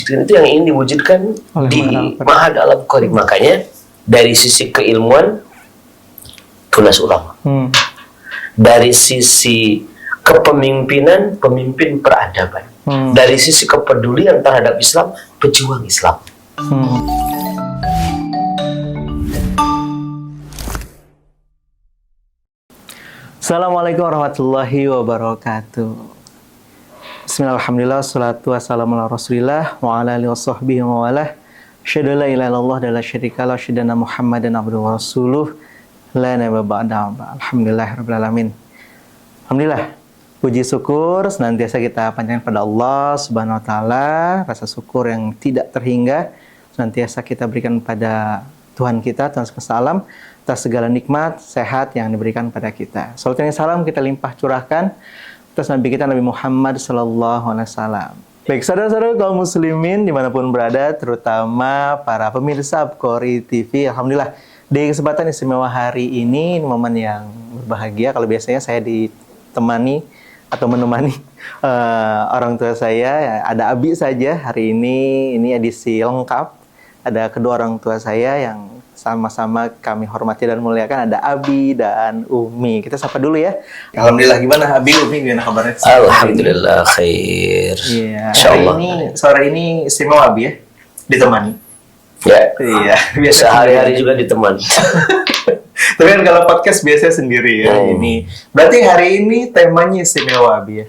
itu yang ingin diwujudkan di Ma'had Al-Abqari. Makanya dari sisi keilmuan tunas ulama, dari sisi kepemimpinan pemimpin peradaban, dari sisi kepedulian terhadap Islam pejuang Islam. Assalamualaikum warahmatullahi wabarakatuh. Bismillahirrahmanirrahim. Wassalatu wassalamu ala Rasulillah wa ala alihi washabbihi wa wala. Asyhadu la ilaha illallah wa la syarika lahu, asyhadu anna Muhammadan abduhu wa rasuluh. La nabiyya ba'dahu. Alhamdulillahirabbil alamin. Alhamdulillah. Puji syukur senantiasa kita panjatkan pada Allah Subhanahu wa taala, rasa syukur yang tidak terhingga senantiasa kita berikan pada Tuhan kita, Tuhan semesta alam, atas segala nikmat, sehat yang diberikan pada kita. Salam dan salam kita limpah curahkan atas Nabi kita Nabi Muhammad Sallallahu Alaihi Wasallam. Baik, saudara-saudara kaum muslimin dimanapun berada, terutama para pemirsa Abqari TV, alhamdulillah di kesempatan istimewa hari ini momen yang berbahagia. Kalau biasanya saya ditemani atau menemani orang tua saya, ya, ada Abi saja. Hari ini edisi lengkap. Ada kedua orang tua saya yang sama-sama kami hormati dan muliakan, ada Abi dan Umi. Kita sapa dulu ya. Alhamdulillah, gimana Abi, Umi, gimana kabarnya? Alhamdulillah khair. Iya. Insyaallah. Sore ini istimewa Abi ya, ditemani. Ya. Iya. Biasa hari-hari juga ditemani. Tapi kan kalau podcast biasanya sendiri ya. Ini berarti hari ini temanya istimewa Abi ya.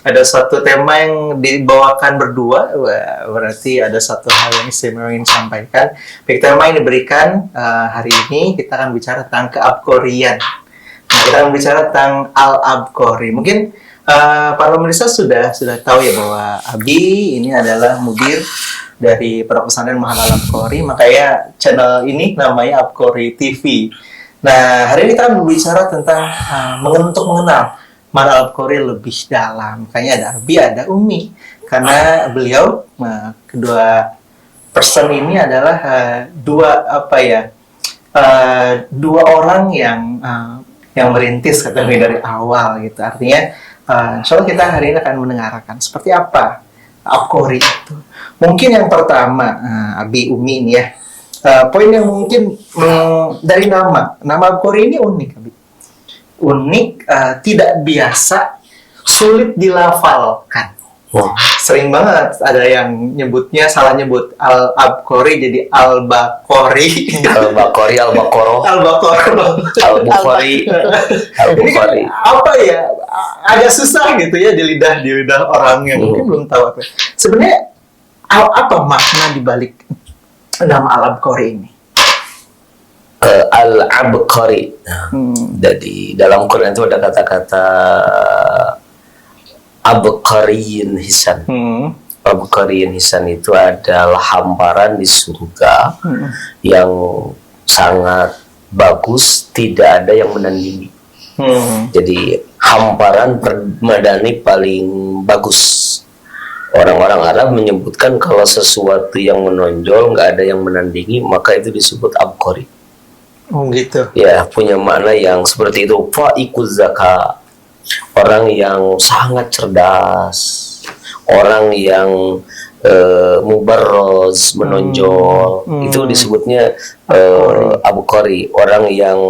Ada satu tema yang dibawakan berdua, wah, berarti ada satu hal yang istimewa yang disampaikan. Baik, tema yang diberikan hari ini kita akan bicara tentang keabqarian. Nah, kita akan bicara tentang Al-Abqari. Mungkin para pemirsa sudah tahu ya bahwa Abi ini adalah mudir dari Pondok Pesantren Ma'had Al-Abqari, makanya channel ini namanya Abqari TV. Nah, hari ini kita akan berbicara tentang untuk mengenal Ma'had Al-Abqari lebih dalam. Makanya ada Abi, ada Umi. Karena beliau, kedua person ini adalah dua orang yang merintis katanya dari awal gitu. Artinya, insya Allah kita hari ini akan mendengarkan seperti apa Abqari itu. Mungkin yang pertama, Abi, Umi ini ya. Poin yang mungkin dari nama Abqari ini unik, Abi. Unik, tidak biasa, sulit dilafalkan. Wow. Sering banget ada yang nyebutnya salah nyebut Al-Abqari jadi Al-Baqari. Al-Baqari, Al-Baqarah, Al-Bukhari. Ini kan apa ya? Agak susah gitu ya di lidah orang yang mungkin belum tahu apa. Sebenarnya apa makna dibalik nama Al-Abqari ini? Al-Abqari. Jadi dalam Quran itu ada kata-kata Abqariyin Hisan. Abqariyin Hisan itu adalah hamparan di surga yang sangat bagus, tidak ada yang menandingi. Jadi hamparan permadani paling bagus. Orang-orang Arab menyebutkan kalau sesuatu yang menonjol nggak ada yang menandingi, maka itu disebut Abqari. Oh gitu. Ya, punya makna yang seperti itu. Fa'iquz zaka, orang yang sangat cerdas, orang yang mubarroz, menonjol, itu disebutnya Abqari. Orang yang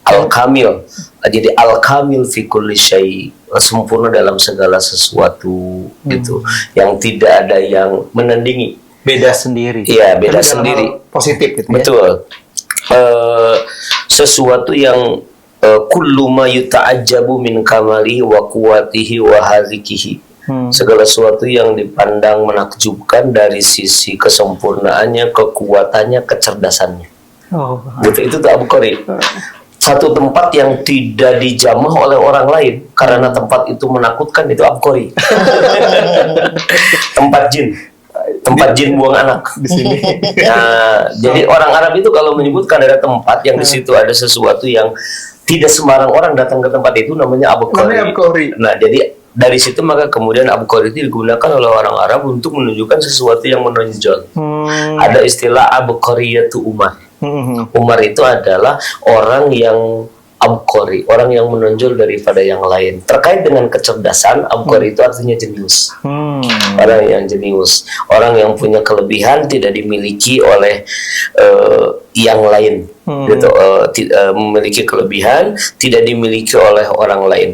al-kamil. Jadi al-kamil fi kulli syai', sempurna dalam segala sesuatu gitu. Yang tidak ada yang menandingi. Beda sendiri. Iya, beda sendiri. Positif gitu. Betul. Sesuatu yang kullu ma yuta'ajjabu min kamalihi wa quwwatihi wa hazikihi. Segala sesuatu yang dipandang menakjubkan dari sisi kesempurnaannya, kekuatannya, kecerdasannya. Itu tuh Abqari. Satu tempat yang tidak dijamah oleh orang lain karena tempat itu menakutkan, itu Abqari. Tempat jin buang anak di sini. Nah, jadi orang Arab itu kalau menyebutkan ada tempat yang di situ ada sesuatu yang tidak sembarang orang datang ke tempat itu, namanya Abqari. Nah, jadi dari situ maka kemudian Abqari itu digunakan oleh orang Arab untuk menunjukkan sesuatu yang menonjol. Ada istilah Abqariyatu Umar. Umar itu adalah orang yang abqari, orang yang menonjol daripada yang lain. Terkait dengan kecerdasan, abqari itu artinya jenius. Orang yang jenius, orang yang punya kelebihan tidak dimiliki oleh yang lain. Gitu, memiliki kelebihan tidak dimiliki oleh orang lain.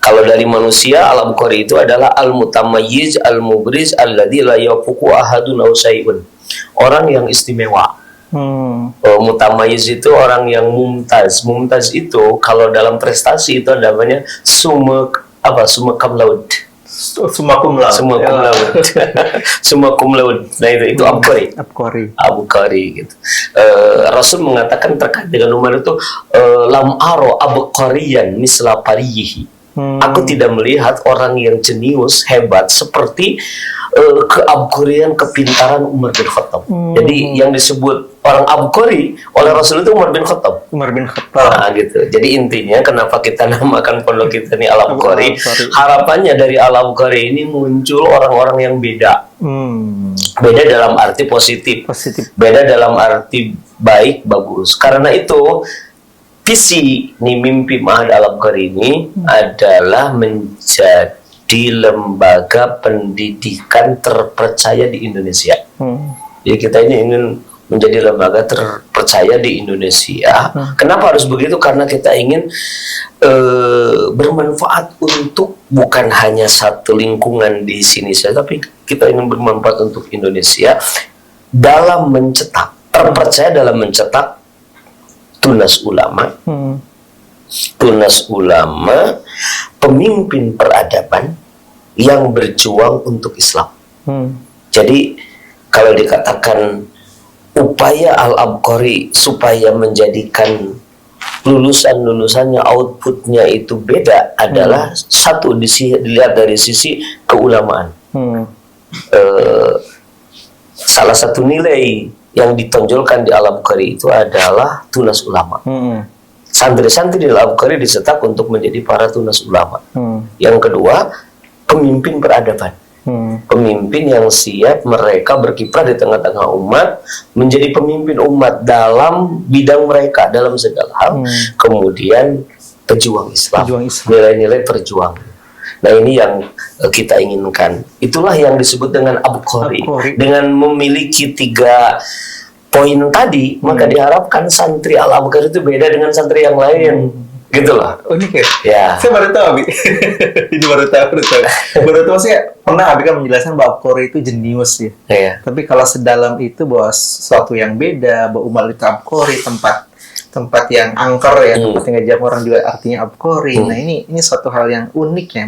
Kalau dari manusia, al-abqari itu adalah al-mutamayyiz, al-mubriz, alladzi la yafuqu ahadun aw syai'un. Orang yang istimewa. Mutamayyiz itu orang yang mumtaz. Mumtaz itu kalau dalam prestasi itu namanya summa cum laude. Summa cum laude. Summa cum laude. Nah itu abqari. Abqari gitu. Rasul mengatakan terkait dengan Umar itu lam aro abqariyan misla pariyihi. Aku tidak melihat orang yang jenius hebat seperti keabqarian, kepintaran Umar bin Khattab. Jadi yang disebut orang abqari oleh Rasul itu Umar bin Khattab. Nah, gitu. Jadi intinya kenapa kita namakan pondok kita ini al-abqari? Harapannya dari al-abqari ini muncul orang-orang yang beda. Beda dalam arti positif. Beda dalam arti baik, bagus. Karena itu visi mimpi Ma'had al-Abqari ini adalah menjadi lembaga pendidikan terpercaya di Indonesia. Jadi kita ini ingin menjadi lembaga terpercaya di Indonesia. Kenapa harus begitu? Karena kita ingin bermanfaat untuk bukan hanya satu lingkungan di sini saja, tapi kita ingin bermanfaat untuk Indonesia dalam mencetak, terpercaya dalam mencetak tunas ulama, pemimpin peradaban yang berjuang untuk Islam. Jadi kalau dikatakan upaya al-abqari supaya menjadikan lulusannya outputnya itu beda adalah satu dilihat dari sisi keulamaan. Salah satu nilai yang ditonjolkan di al-abqari itu adalah tunas ulama. Santri-santri di al-abqari dicetak untuk menjadi para tunas ulama. Yang kedua, pemimpin peradaban. Pemimpin yang siap mereka berkiprah di tengah-tengah umat, menjadi pemimpin umat dalam bidang mereka, dalam segala hal. Kemudian pejuang Islam. Nilai-nilai perjuangan. Nah ini yang kita inginkan. Itulah yang disebut dengan abqari. Dengan memiliki 3 poin tadi, maka diharapkan santri al-abqari itu beda dengan santri yang lain. Gitu loh. Unik ya? Ya. Saya baru tahu, Abi. Ini baru tahu. Saya pernah Abi kan menjelaskan bahwa abqari itu jenius ya. Iya. Tapi kalau sedalam itu bahwa sesuatu yang beda, bahwa umal itu abqari, tempat yang angker ya, tempat yang ngajak orang juga artinya abqari. Nah ini suatu hal yang unik ya.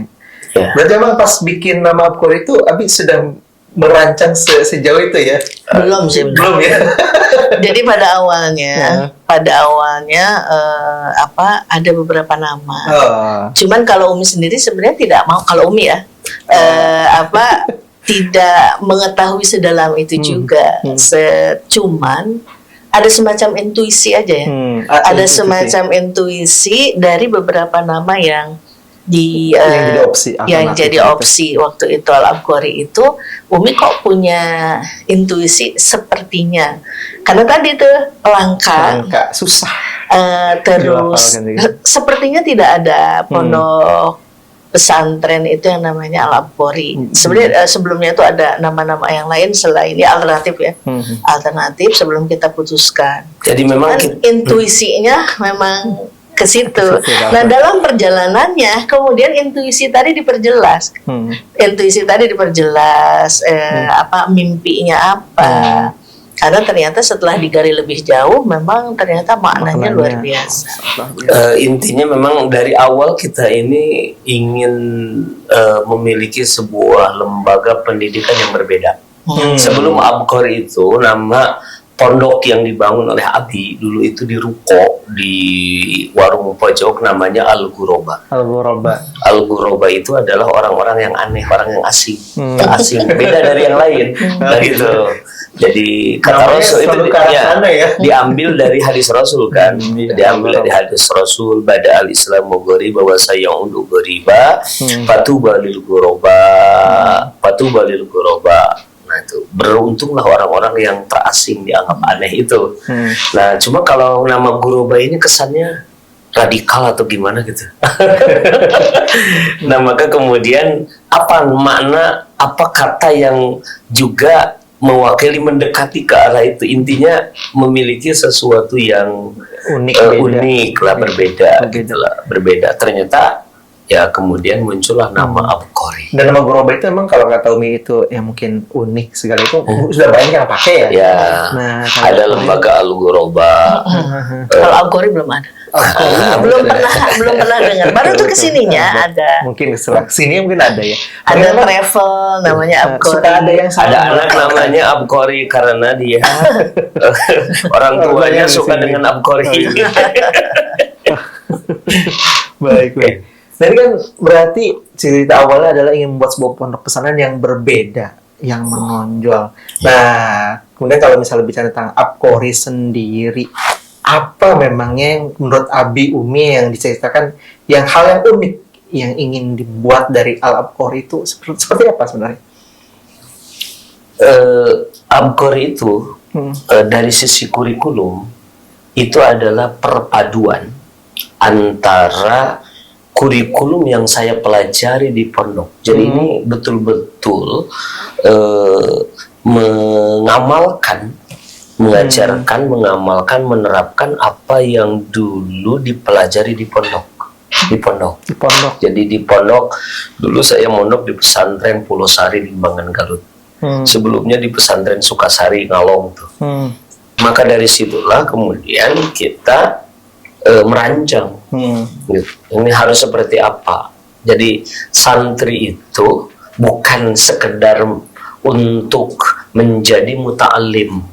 Berarti emang pas bikin nama abqari itu Abi sudah merancang sejauh itu ya? Belum sih. Belum ya? Jadi pada awalnya ada beberapa nama. Cuman kalau Umi sendiri sebenarnya tidak mau, kalau Umi ya tidak mengetahui sedalam itu juga. Cuman ada semacam intuisi aja ya. Ada semacam intuisi dari beberapa nama yang jadi opsi waktu itu al-abqari itu. Umi kok punya intuisi sepertinya karena tadi tuh langka susah terus sepertinya tidak ada pondok pesantren itu yang namanya al-abqari. Sebenarnya sebelumnya itu ada nama-nama yang lain selain ini alternatif ya. Alternatif sebelum kita putuskan. Jadi memang intuisinya memang ke situ. Nah, dalam perjalanannya kemudian intuisi tadi diperjelas. Mimpinya apa. Karena ternyata setelah digali lebih jauh memang ternyata maknanya luar biasa. Intinya memang dari awal kita ini ingin memiliki sebuah lembaga pendidikan yang berbeda. Sebelum abqari itu nama pondok yang dibangun oleh Abi dulu itu di ruko di warung pojok namanya Al-Ghuraba. Al-Ghuraba itu adalah orang-orang yang aneh, orang yang asing, beda dari yang lain. Nah gitu. Jadi kata Rasul itu diambil dari hadis Rasul kan, diambil dari hadis Rasul bada al-Islamu ghariba wa sayaudu ghariba fatuba lil ghuraba. Nah itu beruntunglah orang-orang yang terasing dianggap aneh itu. Nah cuma kalau nama Ghuraba ini kesannya radikal atau gimana gitu. Nah, maka kemudian apa makna, apa kata yang juga mewakili mendekati ke arah itu, intinya memiliki sesuatu yang unik lah, berbeda. Ternyata ya kemudian muncullah nama Abqari. Dan nama Ghuraba itu emang kalau kata Umi itu ya mungkin unik segala itu sudah banyak yang pakai ya. Ya, nah, ada lembaga Al-Ghuraba. Kalau Abqari belum ada. belum pernah dengar. Baru tuh kesininya ada. Mungkin kesini mungkin ada ya. Ada travel namanya Abqari. Suka ada yang ada anak namanya Abqari karena dia orang tuanya suka dengan Abqari. Baik. Jadi kan berarti cerita awalnya adalah ingin membuat sebuah pondok pesantren yang berbeda, yang menonjol. Nah, kemudian kalau misalnya bicara tentang Abqari sendiri, apa memangnya yang menurut Abi Umi yang diceritakan yang hal yang unik yang ingin dibuat dari Al-Abqari itu seperti apa sebenarnya? Abqari itu dari sisi kurikulum itu adalah perpaduan antara kurikulum yang saya pelajari di pondok. Jadi ini betul-betul mengamalkan, mengajarkan, mengamalkan, menerapkan apa yang dulu dipelajari di pondok. Di pondok. Jadi di pondok dulu saya mondok di pesantren Pulau Sari di Limbangan Garut. Sebelumnya di pesantren Sukasari Ngalong tuh. Maka dari situlah kemudian kita merancang gitu. Ini harus seperti apa. Jadi santri itu bukan sekedar untuk menjadi muta'alim.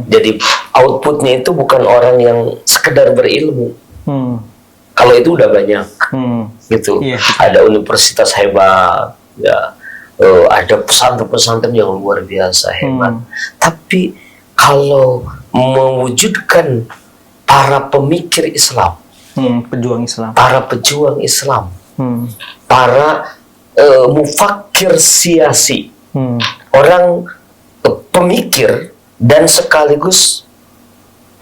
Jadi outputnya itu bukan orang yang sekedar berilmu. Kalau itu udah banyak gitu. Ada universitas hebat ya, ada pesantren-pesantren yang luar biasa hebat. Tapi kalau mewujudkan para pemikir Islam, pejuang Islam, para pejuang Islam, para mufakir siasi, orang pemikir dan sekaligus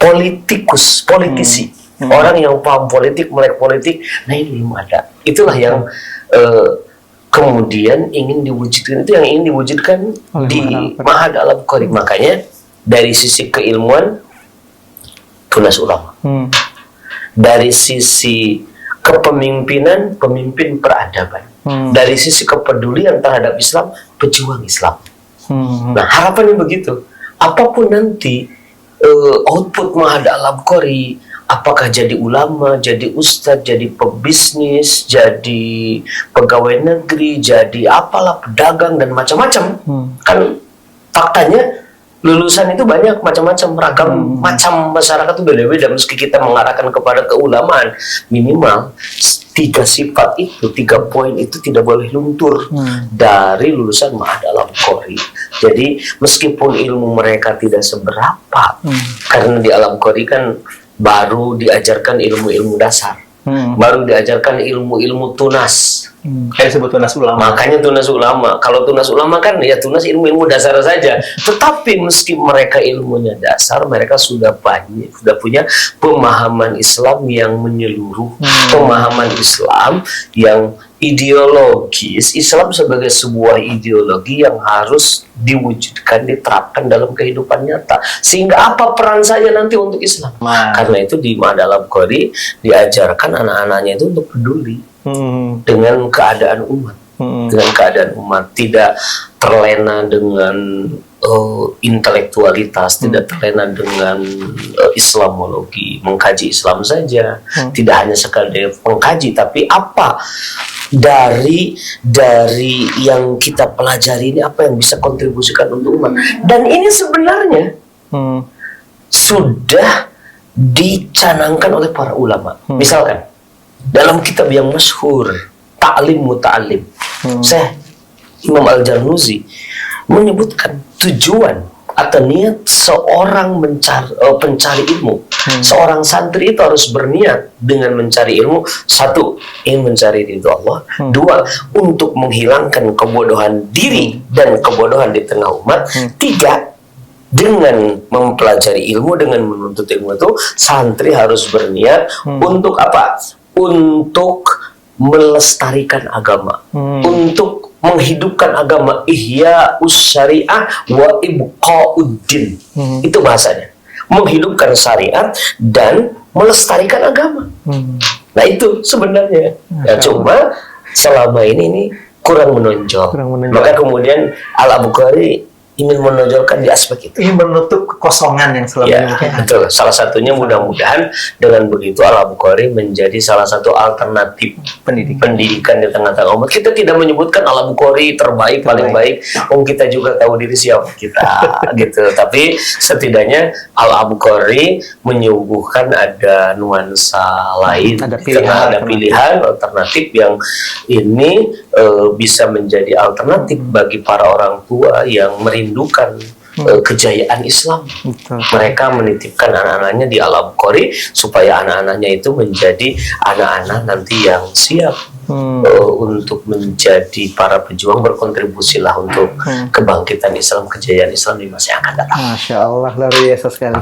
politisi, orang yang paham politik, melek politik. Nah, ini belum ada. Itulah yang kemudian ingin diwujudkan, itu yang ingin diwujudkan di Ma'had Al-Abqari. Makanya dari sisi keilmuan tunas ulama. Dari sisi kepemimpinan, pemimpin peradaban. Dari sisi kepedulian terhadap Islam, pejuang Islam. Nah, harapannya begitu. Apapun nanti output Ma'had Al-Abqari, apakah jadi ulama, jadi ustadz, jadi pebisnis, jadi pegawai negeri, jadi apalah, pedagang dan macam-macam. Kan faktanya lulusan itu banyak macam-macam, ragam macam masyarakat itu beda-beda. Meski kita mengarahkan kepada keulamaan, minimal 3 sifat itu, 3 poin itu tidak boleh luntur dari lulusan Ma'had Al-Abqari. Jadi meskipun ilmu mereka tidak seberapa, karena di Al-Abqari kan baru diajarkan ilmu-ilmu dasar, baru diajarkan ilmu-ilmu tunas. Kayak sebut tunas ulama. Makanya tunas ulama. Kalau tunas ulama kan ya tunas ilmu-ilmu dasar saja. Tetapi meski mereka ilmunya dasar, mereka sudah punya pemahaman Islam yang menyeluruh, pemahaman Islam yang ideologis. Islam sebagai sebuah ideologi yang harus diwujudkan, diterapkan dalam kehidupan nyata. Sehingga apa peran saya nanti untuk Islam? Karena itu di Ma'had Al-Abqari diajarkan anak-anaknya itu untuk peduli dengan keadaan umat, dengan keadaan umat, tidak terlena dengan intelektualitas, tidak terlena dengan Islamologi, mengkaji Islam saja, tidak hanya sekadar mengkaji, tapi apa dari yang kita pelajari ini, apa yang bisa kontribusikan untuk umat. Dan ini sebenarnya sudah dicanangkan oleh para ulama. Misalkan dalam kitab yang masyhur Ta'lim Muta'allim, Syekh Imam Al-Jarnuzi menyebutkan tujuan atau niat seorang pencari ilmu, seorang santri itu harus berniat dengan mencari ilmu. 1, ingin mencari ridho Allah. 2, untuk menghilangkan kebodohan diri dan kebodohan di tengah umat. 3, dengan mempelajari ilmu, dengan menuntut ilmu itu santri harus berniat untuk apa? Untuk melestarikan agama, untuk menghidupkan agama, ihya syariah wa ibqauddin. Itu bahasanya. Menghidupkan syariat dan melestarikan agama. Nah itu sebenarnya. Ya, cuma selama ini kurang menonjol. Maka kemudian Al-Bukhari ingin menonjolkan di aspek itu. Ingin menutup kekosongan yang selama ini mungkin ada. Betul. Salah satunya mudah-mudahan dengan begitu Al-Bukhari menjadi salah satu alternatif pendidikan di tengah-tengah umat. Kita tidak menyebutkan Al-Bukhari terbaik, paling baik. Kita juga tahu diri siapa kita, gitu. Tapi setidaknya Al-Bukhari menyuguhkan ada nuansa lain, ada pilihan alternatif yang ini bisa menjadi alternatif bagi para orang tua yang merindukan kejayaan Islam. Betul. Mereka menitipkan anak-anaknya di Al-Bukhari supaya anak-anaknya itu menjadi anak-anak nanti yang siap untuk menjadi para pejuang, berkontribusilah untuk kebangkitan Islam, kejayaan Islam di masa yang akan datang. Masya Allah, luar biasa sekali.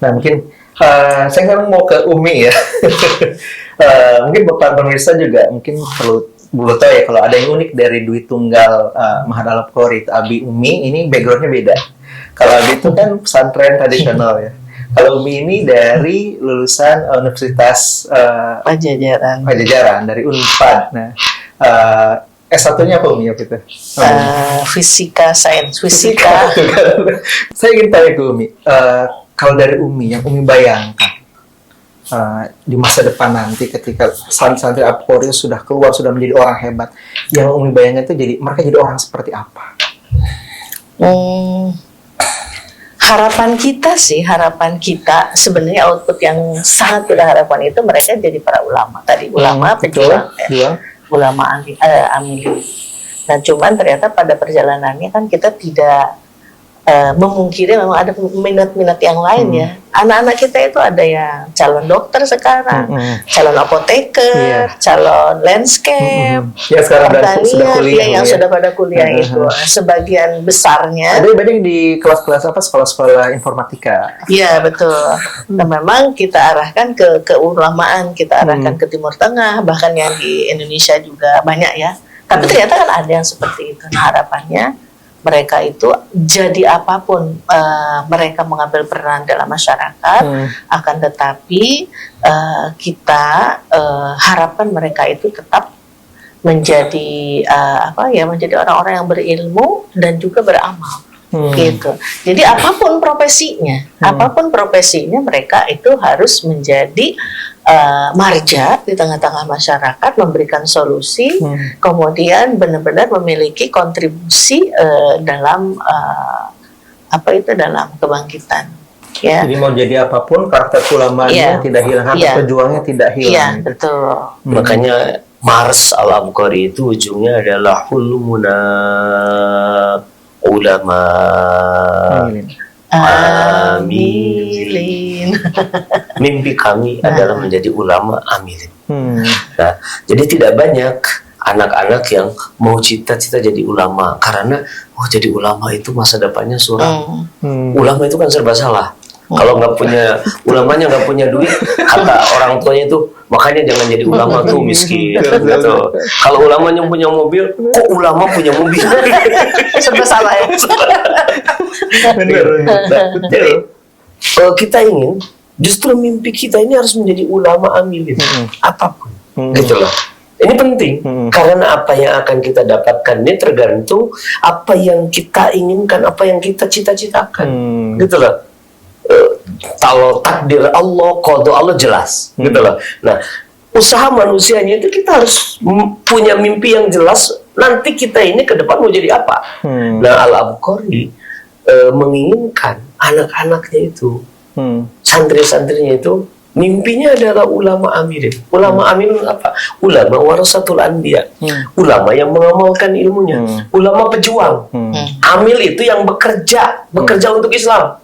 Nah mungkin saya sekarang mau ke Umi ya. Mungkin Bapak pemirsa juga mungkin perlu tahu ya, kalau ada yang unik dari Dwi Tunggal Mahat Al-Bukhari, Abi Umi ini backgroundnya beda. Kalau Abi itu kan pesantren tradisional ya. Kalau Umi ini dari lulusan Universitas Pajajaran dari Unpad. Nah, S1-nya apa Umi waktu itu? Fisika. Saya ingin tanya ke Umi, kalau dari Umi yang Umi bayangkan di masa depan nanti ketika santri Al-Bukhari sudah keluar, sudah menjadi orang hebat, yang Umi bayangkan itu mereka jadi orang seperti apa? Harapan kita sebenarnya output yang sangat kita harapkan itu mereka jadi para ulama tadi, ulama pejuang, ulama amili. Nah cuman ternyata pada perjalanannya kan kita tidak memungkiri memang ada minat-minat yang lain ya. Anak-anak kita itu ada yang calon dokter sekarang, calon apoteker, calon landscape, ya sekarang sudah kuliah, yang sudah pada kuliah itu. Sebagian besarnya. Ada banyak di kelas-kelas sekolah-sekolah informatika. Iya betul. Nah memang kita arahkan ke keulamaan, kita arahkan ke Timur Tengah, bahkan yang di Indonesia juga banyak ya. Tapi ternyata kan ada yang seperti itu. Nah harapannya mereka itu jadi apapun mereka mengambil peran dalam masyarakat, akan tetapi kita harapkan mereka itu tetap menjadi menjadi orang-orang yang berilmu dan juga beramal. Gitu. Jadi apapun profesinya, mereka itu harus menjadi marja di tengah-tengah masyarakat, memberikan solusi, kemudian benar-benar memiliki kontribusi dalam dalam kebangkitan. Ya. Jadi mau jadi apapun, karakter ulamanya tidak hilang, karakter pejuangnya tidak hilang. Iya, betul. Makanya Mars Al-Bukhari itu ujungnya adalah hulmuna ulama amilin. Mimpi kami adalah menjadi ulama amilin. Nah, jadi tidak banyak anak-anak yang mau cita-cita jadi ulama karena jadi ulama itu masa depannya suram. Ulama itu kan serba salah. Kalau nggak punya ulamanya, nggak punya duit, kata orang tuanya itu makanya jangan jadi ulama tuh miskin. Gitu. Kalau ulamanya punya mobil, kok ulama punya mobil? Serba salah ya. Jadi kita ingin justru mimpi kita ini harus menjadi ulama amilin apapun, gitu loh. Ini penting karena apa yang akan kita dapatkan ini tergantung apa yang kita inginkan, apa yang kita cita-citakan, gitu loh. Kalau takdir Allah, qada Allah jelas, gitu loh. Nah, usaha manusianya itu kita harus punya mimpi yang jelas. Nanti kita ini ke depan mau jadi apa? Nah, Al-Bukhari menginginkan anak-anaknya itu, santri-santrinya itu, mimpinya adalah ulama amirin. Ulama amirin apa? Ulama warasatul anbiya. Ulama yang mengamalkan ilmunya. Ulama pejuang. Amil itu yang bekerja untuk Islam.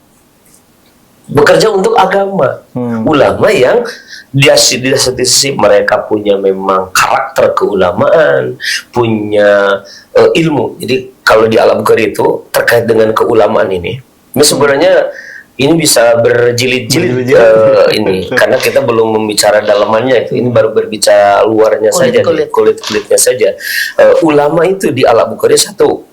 Bekerja untuk agama. Ulama yang di sisi mereka punya memang karakter keulamaan, punya ilmu. Jadi kalau di Al-Bukhari itu terkait dengan keulamaan ini, Ini sebenarnya ini bisa berjilid-jilid ini karena kita belum membicara dalamannya itu. Ini baru berbicara luarnya saja, kulit-kulitnya saja. Ulama itu di Al-Bukhari satu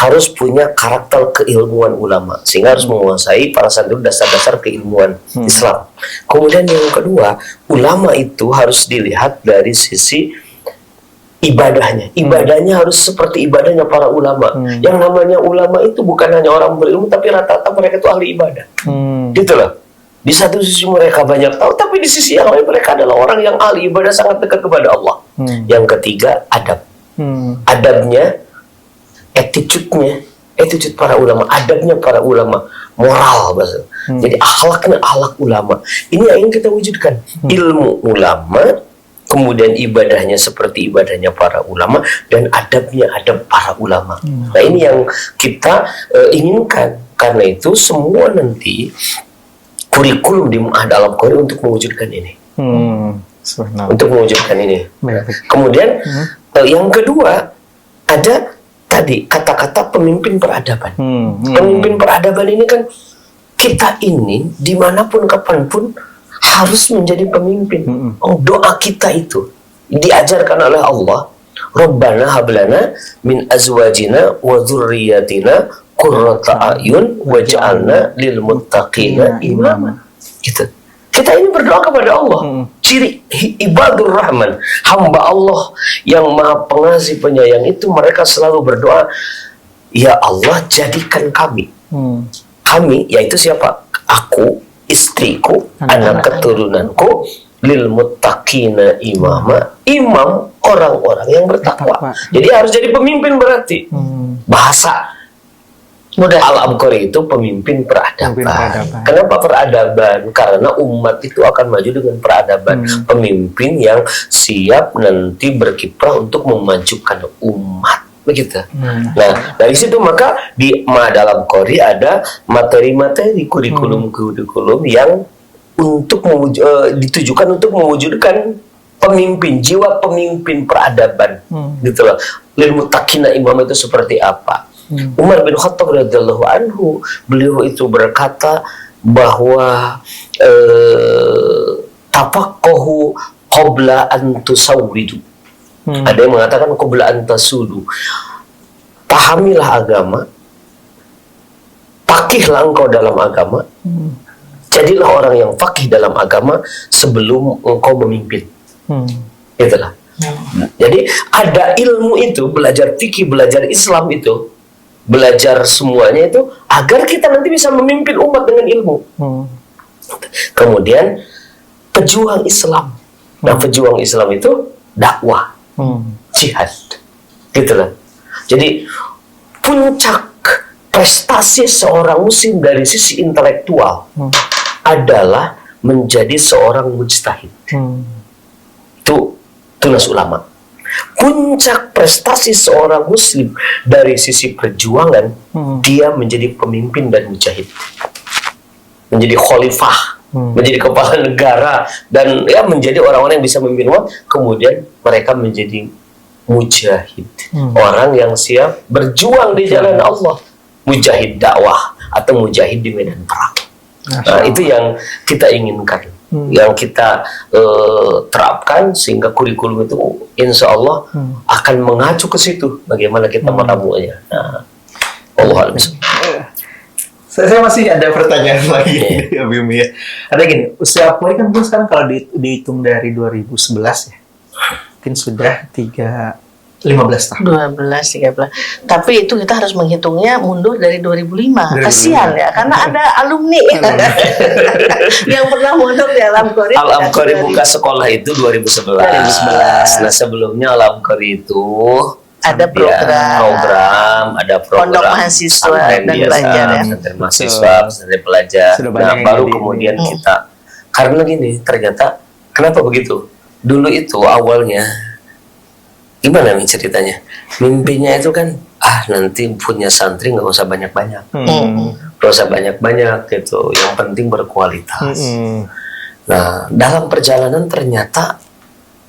harus punya karakter keilmuan ulama sehingga harus menguasai para santri dasar-dasar keilmuan Islam. Kemudian yang kedua, ulama itu harus dilihat dari sisi ibadahnya. Ibadahnya harus seperti ibadahnya para ulama. Yang namanya ulama itu bukan hanya orang berilmu, tapi rata-rata mereka itu ahli ibadah. Gitu loh. Di satu sisi mereka banyak tahu, tapi di sisi yang lain mereka adalah orang yang ahli ibadah, sangat dekat kepada Allah. Yang ketiga, adab. Adabnya, attitude-nya, attitude para ulama, adabnya para ulama, moral bahasa. Jadi akhlaknya akhlak ulama. Ini yang ingin kita wujudkan. Ilmu ulama, kemudian ibadahnya seperti ibadahnya para ulama, dan adabnya adab para ulama. Nah ini yang kita inginkan. Karena itu semua nanti kurikulum di Ma'had Al-Bukhari untuk mewujudkan ini. Untuk mewujudkan ini. Kemudian yang kedua ada tadi kata-kata pemimpin peradaban. Pemimpin peradaban ini kan kita ini dimanapun kapanpun harus menjadi pemimpin. Doa kita itu diajarkan oleh Allah, Rabbana hablana min azwajina wa dzurriyyatina qurrata a'yun waj'alna lil muttaqina imama. Gitu. Kita ini berdoa kepada Allah. Ciri ibadur rahman, hamba Allah yang maha pengasih penyayang itu, mereka selalu berdoa, ya Allah jadikan kami. Kami yaitu siapa? Aku, istriku, anak keturunanku, lil muttaqina imama, imam orang-orang yang bertakwa. Jadi harus jadi pemimpin berarti. Bahasa mudah Al-Bukhari itu pemimpin peradaban. Kenapa peradaban? Karena umat itu akan maju dengan peradaban. Pemimpin yang siap nanti berkiprah untuk memajukan umat. Begitu. Nah, dari situ maka di Ma'had Al-Bukhari ada materi-materi kurikulum yang untuk ditujukan untuk mewujudkan pemimpin, jiwa pemimpin peradaban. Gitu loh. Lil muttaqina imam itu seperti apa? Umar bin Khattab radhiyallahu anhu, beliau itu berkata bahwa tafaqahu qabla an tusawwidu. Ada yang mengatakan qabla an tasudu. Pahamilah agama, faqihlah engkau dalam agama, jadilah orang yang faqih dalam agama sebelum engkau memimpin. Itulah. Jadi ada ilmu itu, belajar fikih, belajar Islam itu, belajar semuanya itu agar kita nanti bisa memimpin umat dengan ilmu. Kemudian pejuang Islam. Nah, pejuang Islam itu dakwah, jihad, gitulah. Jadi puncak prestasi seorang muslim dari sisi intelektual adalah menjadi seorang mujtahid. Itu tunas ulama. Puncak prestasi seorang muslim dari sisi perjuangan, dia menjadi pemimpin dan mujahid, menjadi khalifah, menjadi kepala negara, dan ya menjadi orang-orang yang bisa memimpin umat. Kemudian mereka menjadi mujahid, orang yang siap berjuang di jalan Allah, mujahid dakwah atau mujahid di medan perang. Nah, itu yang kita inginkan, yang kita terapkan, sehingga kurikulum itu insya Allah akan mengacu ke situ bagaimana kita meramunya. Nah, Allah Saya masih ada pertanyaan lagi, ya Bimi ya. Ada gini, usia Bukhari kan sekarang kalau dihitung dari 2011 ya, mungkin sudah 15 tahun. 12, 13. Tapi itu kita harus menghitungnya mundur dari 2005. Kasihan ya, karena ada alumni yang pernah mundur di Al-Bukhari. Al-Bukhari buka sekolah itu 2011. Nah, sebelumnya Al-Bukhari itu ada program, ada pondok mahasiswa dan pelajar ya. Pesantren mahasiswa, pesantren pelajar. Nah, baru kemudian kita, karena gini, ternyata kenapa begitu? Dulu itu awalnya gimana nih ceritanya? Mimpinya itu kan, nanti punya santri nggak usah banyak-banyak, nggak usah banyak-banyak gitu. Yang penting berkualitas. Nah, dalam perjalanan ternyata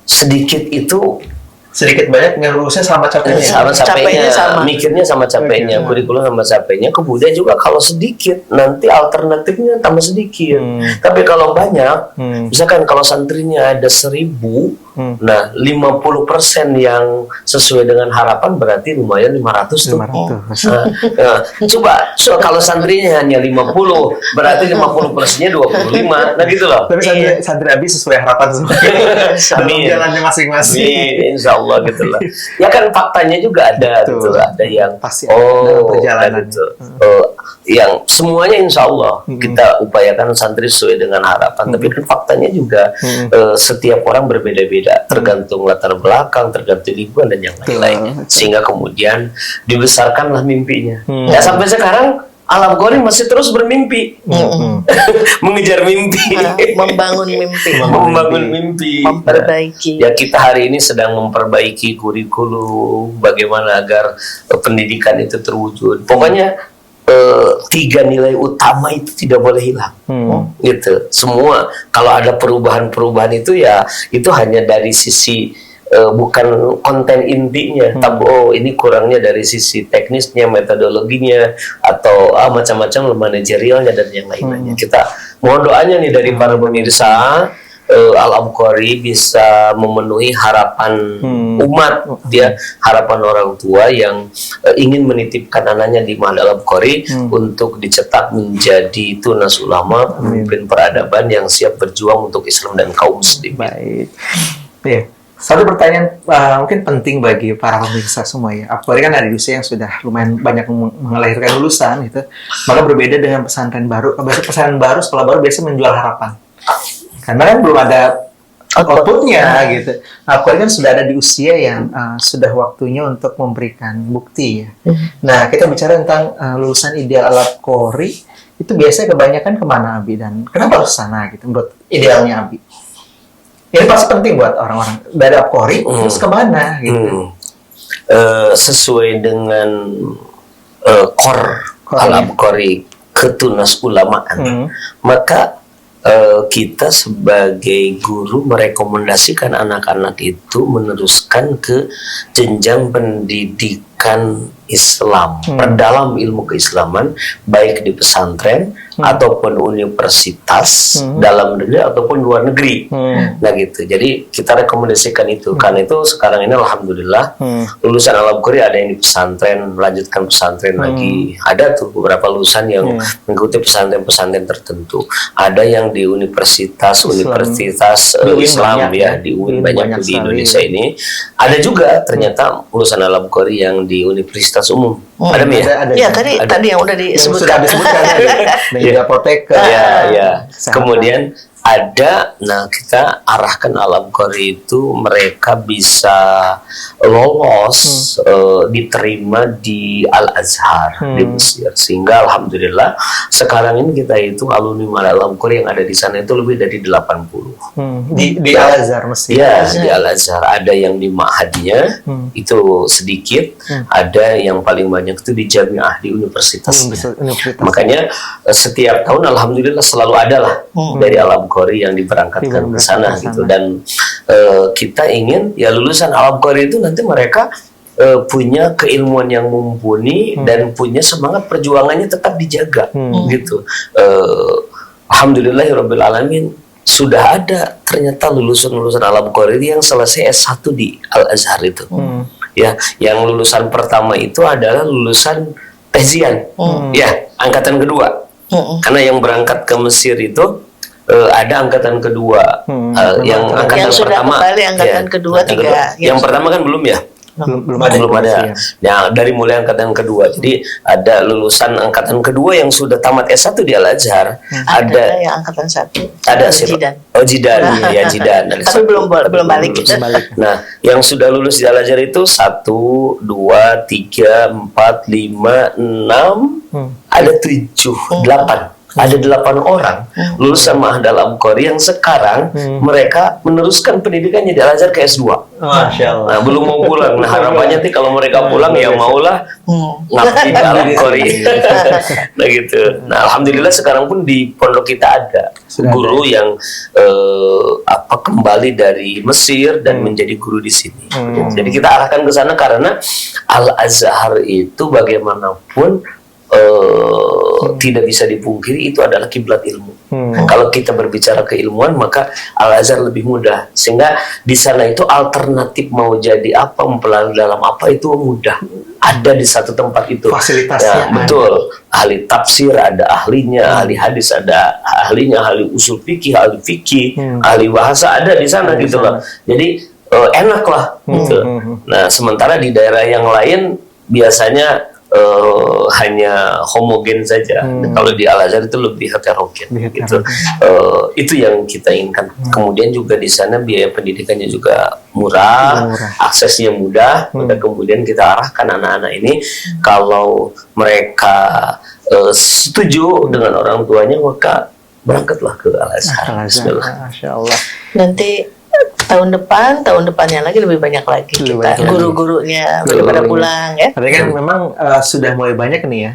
sedikit itu sedikit banyak lulusnya sama capeknya. Sama Capeknya capeknya, sama. mikirnya sama capeknya, Oke. kurikulum sama capeknya. Kemudian juga kalau sedikit, nanti alternatifnya tambah sedikit. Tapi kalau banyak, misalkan kalau santrinya ada 1.000, nah 50% yang sesuai dengan harapan berarti lumayan 500 tuh. 500. Nah, coba kalau santrinya hanya 50, berarti 50%-nya 25. Nah gitu loh. Tapi santri Abi sesuai harapan semua. Amin. Jalannya masing-masing. Amin, insya Allah gitu lah. Ya kan faktanya juga ada Betul. gitu, ada yang Pasti ada dalam perjalanan. gitu. Yang semuanya insya Allah kita upayakan santri sesuai dengan harapan. Tapi kan faktanya juga setiap orang berbeda-beda, tergantung latar belakang, tergantung lingkungan dan yang lain-lainnya. Sehingga kemudian dibesarkanlah mimpinya. Ya sampai sekarang Alam Qori masih terus bermimpi, mengejar mimpi, Membangun mimpi. membangun mimpi. Memperbaiki. Ya kita hari ini sedang memperbaiki kurikulum, bagaimana agar pendidikan itu terwujud. Pokoknya 3 nilai utama itu tidak boleh hilang. Gitu. Semua kalau ada perubahan-perubahan itu ya itu hanya dari sisi bukan konten intinya, tapi ini kurangnya dari sisi teknisnya, metodologinya, atau macam-macam manajerialnya dan yang lain-lainnya. Kita mohon doanya nih dari para pemirsa, Alam Qori bisa memenuhi harapan umat, ya, harapan orang tua yang ingin menitipkan anaknya di Alam Qori untuk dicetak menjadi tunas ulama, pemimpin peradaban yang siap berjuang untuk Islam dan kaum muslimin. Baik. Iya. Satu pertanyaan mungkin penting bagi para pemirsa semua ya. Apalagi kan ada di usia yang sudah lumayan banyak melahirkan lulusan gitu. Maka berbeda dengan pesantren baru. Biasanya pesantren baru, sekolah baru biasa menjual harapan. Karena kan belum ada outputnya gitu. Apalagi kan sudah ada di usia yang sudah waktunya untuk memberikan bukti ya. Nah, kita bicara tentang lulusan ideal Alam Qori itu biasanya kebanyakan kemana Abi dan kenapa harus sana gitu menurut idealnya Abi? Ini pasti penting buat orang-orang dari Alam Qori terus kemana gitu. Sesuai dengan core Alam Qori ketunas ulamaan, maka kita sebagai guru merekomendasikan anak-anak itu meneruskan ke jenjang pendidikan Islam, perdalam ilmu keislaman, baik di pesantren ataupun universitas dalam negeri ataupun luar negeri. Nah gitu. Jadi kita rekomendasikan itu. Karena itu sekarang ini alhamdulillah lulusan Alam Qori ada yang di pesantren, melanjutkan pesantren lagi. Ada tuh beberapa lulusan yang mengikuti pesantren-pesantren tertentu. Ada yang di universitas Islam ya, di UIN banyak di Indonesia ini. Ada juga ternyata lulusan Alam Qori yang di universitas umum. Ada Mi ya? Ya tadi yang udah disebutkan. Dan juga apoteker. Ya. Kemudian ada, nah kita arahkan Alam Qori itu mereka bisa lolos diterima di Al-Azhar di Mesir, sehingga alhamdulillah sekarang ini kita hitung alumni Alam Qori yang ada di sana itu lebih dari 80. Di Al-Azhar Mesir. Ya, di Al-Azhar. Ada yang di Ma'hadnya itu sedikit, ada yang paling banyak itu di Jamiah, di universitasnya. Makanya setiap tahun alhamdulillah selalu ada lah dari Alam Qori yang diberangkatkan ke sana gitu. Dan kita ingin ya lulusan Alam Qori itu nanti mereka punya keilmuan yang mumpuni dan punya semangat perjuangannya tetap dijaga gitu. Alhamdulillahirabbil alamin sudah ada ternyata lulusan-lulusan Alam Qori yang selesai S1 di Al-Azhar itu. Ya, yang lulusan pertama itu adalah lulusan Tehzian. Ya, angkatan kedua. Karena yang berangkat ke Mesir itu ada angkatan kedua, yang angkatan yang sudah pertama, kembali angkatan kedua, tiga. Yang pertama kan belum ya? Belum ada. Ya, dari mulai angkatan kedua. Jadi ada lulusan angkatan kedua yang sudah tamat S1 di Al-Azhar. Ada yang angkatan 1. Ada sih. Jidan. Oh, Jidan. Ya, Jidan. Tapi belum balik. Nah, yang sudah lulus di Al-Azhar itu 1, 2, 3, 4, 5, 6, ada 7, 8. Ada 8 orang lulusan Ma'had Al-Abqari yang sekarang mereka meneruskan pendidikannya di Al-Azhar ke S2. Masya Allah. Nah, belum mau pulang. Nah, harapannya nanti kalau mereka pulang ya maulah ngabdi di Al-Abqari. Nah, gitu. Nah, alhamdulillah sekarang pun di pondok kita ada guru yang kembali dari Mesir dan menjadi guru di sini. Jadi kita arahkan ke sana karena Al-Azhar itu bagaimanapun tidak bisa dipungkiri itu adalah kiblat ilmu. Kalau kita berbicara keilmuan maka Al-Azhar lebih mudah, sehingga di sana itu alternatif mau jadi apa, mempelajari dalam apa itu mudah, ada di satu tempat itu fasilitasnya. Ya, betul, ahli tafsir ada ahlinya, ahli hadis ada ahlinya, ahli usul fikih, ahli fikih, ahli bahasa ada di sana gitu loh. Jadi enak lah gitu. Nah, sementara di daerah yang lain biasanya hanya homogen saja. Kalau di Al-Azhar itu lebih heterogen gitu. Itu yang kita inginkan. Kemudian juga di sana biaya pendidikannya juga murah, aksesnya mudah. Maka kemudian kita arahkan anak-anak ini kalau mereka setuju dengan orang tuanya maka berangkatlah ke Al-Azhar. Masya Allah. Nanti tahun depannya lagi lebih banyak lagi kita guru-gurunya pada pulang ya. Tapi kan memang sudah mulai banyak nih ya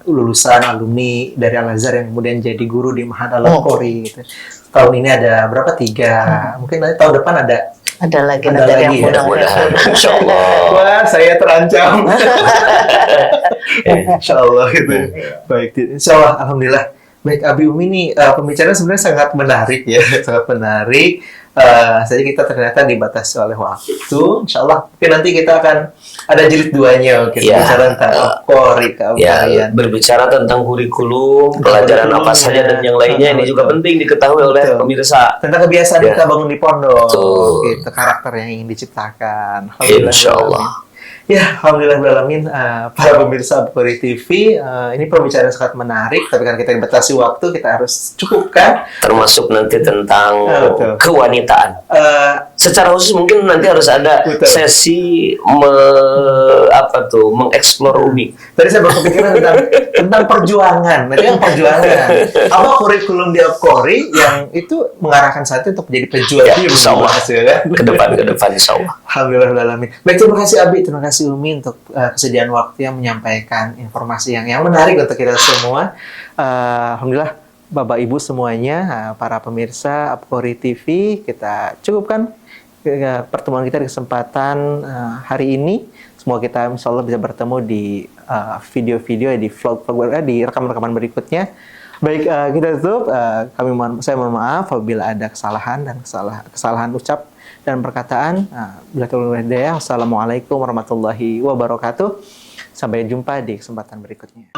lulusan alumni dari Al-Azhar yang kemudian jadi guru di Ma'had Al-Abqari gitu. Tahun ini ada berapa? 3. Mungkin nanti tahun depan ada lagi yang pulang. Insya Allah. Wah, saya terancam. Insya Allah gitu. Baik, Insya Allah, alhamdulillah. Baik, Abi Umi ini pembicaraan sebenarnya sangat menarik ya, sangat menarik. Saja kita ternyata dibatasi oleh waktu. Insya Allah mungkin nanti kita akan ada jilid 2-nya mungkin bicara tentang Al-Qari, berbicara tentang kurikulum, pelajaran apa saja dan yang lainnya ini juga penting diketahui oleh pemirsa. Tentang kebiasaan kita bangun di pondok, gitu, karakter yang ingin diciptakan. Insya Allah. Ya, alhamdulillahirrahmanirrahim, para pemirsa Al-Bukhari TV, ini pembicaraan sangat menarik, tapi karena kita dibatasi waktu, kita harus cukupkan. Termasuk nanti tentang kewanitaan. Secara khusus mungkin nanti harus ada sesi mengeksplor Umi. Tadi saya berkepikiran tentang perjuangan. Nanti kan perjuangan. Apa kurikulum di Al-Bukhari yang itu mengarahkan saya untuk menjadi pejuang di ke depan insya Allah. Alhamdulillahirrahmanirrahim. Baik, terima kasih Abi, terima kasih Umi untuk kesediaan waktu yang menyampaikan informasi yang menarik untuk kita semua. Alhamdulillah, Bapak Ibu semuanya, para pemirsa Al-Bukhari TV, kita cukupkan pertemuan kita di kesempatan hari ini. Semoga kita insya Allah bisa bertemu di video-video, di vlog-vlog, di rekaman-rekaman berikutnya. Baik, kita tutup. Saya mohon maaf apabila ada kesalahan dan kesalahan ucap dan perkataan. Bila taufiq wal hidayah. Wassalamualaikum warahmatullahi wabarakatuh. Sampai jumpa di kesempatan berikutnya.